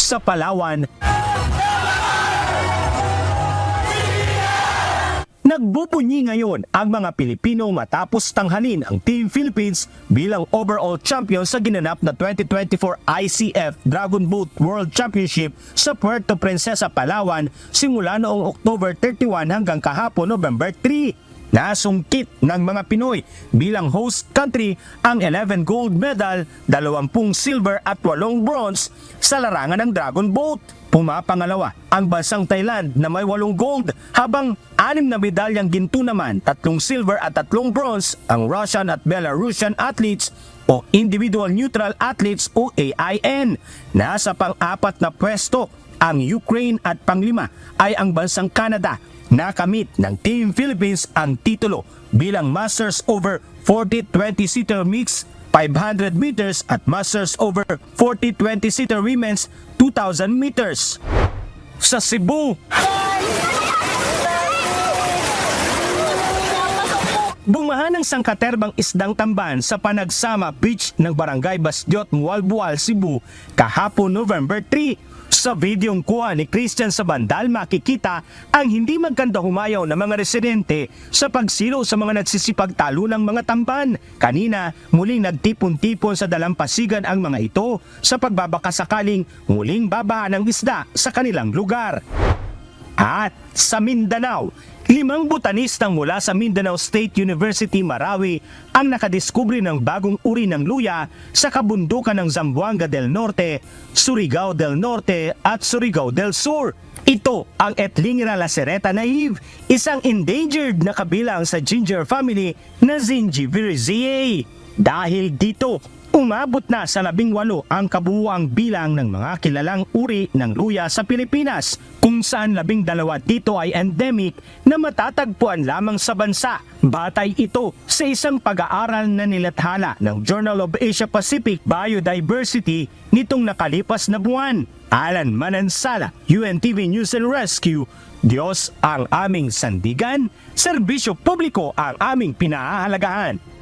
sa Palawan. Nagbubunyi ngayon ang mga Pilipino matapos tanghalin ang Team Philippines bilang overall champion sa ginanap na 2024 ICF Dragon Boat World Championship sa Puerto Princesa, Palawan simula noong October 31 hanggang kahapon November 3. Nasungkit ng mga Pinoy bilang host country ang 11 gold medal, 20 silver at 8 bronze sa larangan ng Dragon Boat. Pumapangalawa ang bansang Thailand na may 8 gold habang 6 na medalyang ginto naman, 3 silver at 3 bronze ang Russian at Belarusian athletes o Individual Neutral Athletes o AIN. Nasa pang-4 na pwesto ang Ukraine at pang-5 ay ang bansang Canada. Nakamit ng Team Philippines ang titulo bilang Masters over 40 20-seater mixed 500 meters at Masters over 40 20-seater women's 2,000 meters. Sa Cebu, bumaha ng sangkaterbang isdang tamban sa Panagsama Beach ng Barangay Basdiot, Mualbual, Cebu kahapon November 3. Sa videong kuha ni Christian Sabandal makikita ang hindi magkanda humayaw na mga residente sa pagsilo sa mga nagsisipagtalo ng mga tamban. Kanina, muling nagtipon-tipon sa dalampasigan ang mga ito sa pagbabakasakaling muling babaha ng isda sa kanilang lugar. At sa Mindanao, 5 botanistang mula sa Mindanao State University, Marawi ang nakadiskubre ng bagong uri ng luya sa kabundukan ng Zamboanga del Norte, Surigao del Norte at Surigao del Sur. Ito ang Etlingera lacereta naive, isang endangered na kabilang sa ginger family na Zingiberaceae. Dahil dito, umabot na sa 18 ang kabuuang bilang ng mga kilalang uri ng luya sa Pilipinas, kung saan 12 dito ay endemic na matatagpuan lamang sa bansa. Batay ito sa isang pag-aaral na nilathala ng Journal of Asia-Pacific Biodiversity nitong nakalipas na buwan. Alan Manansala, UNTV News and Rescue. Diyos ang aming sandigan, serbisyo publiko ang aming pinahahalagahan.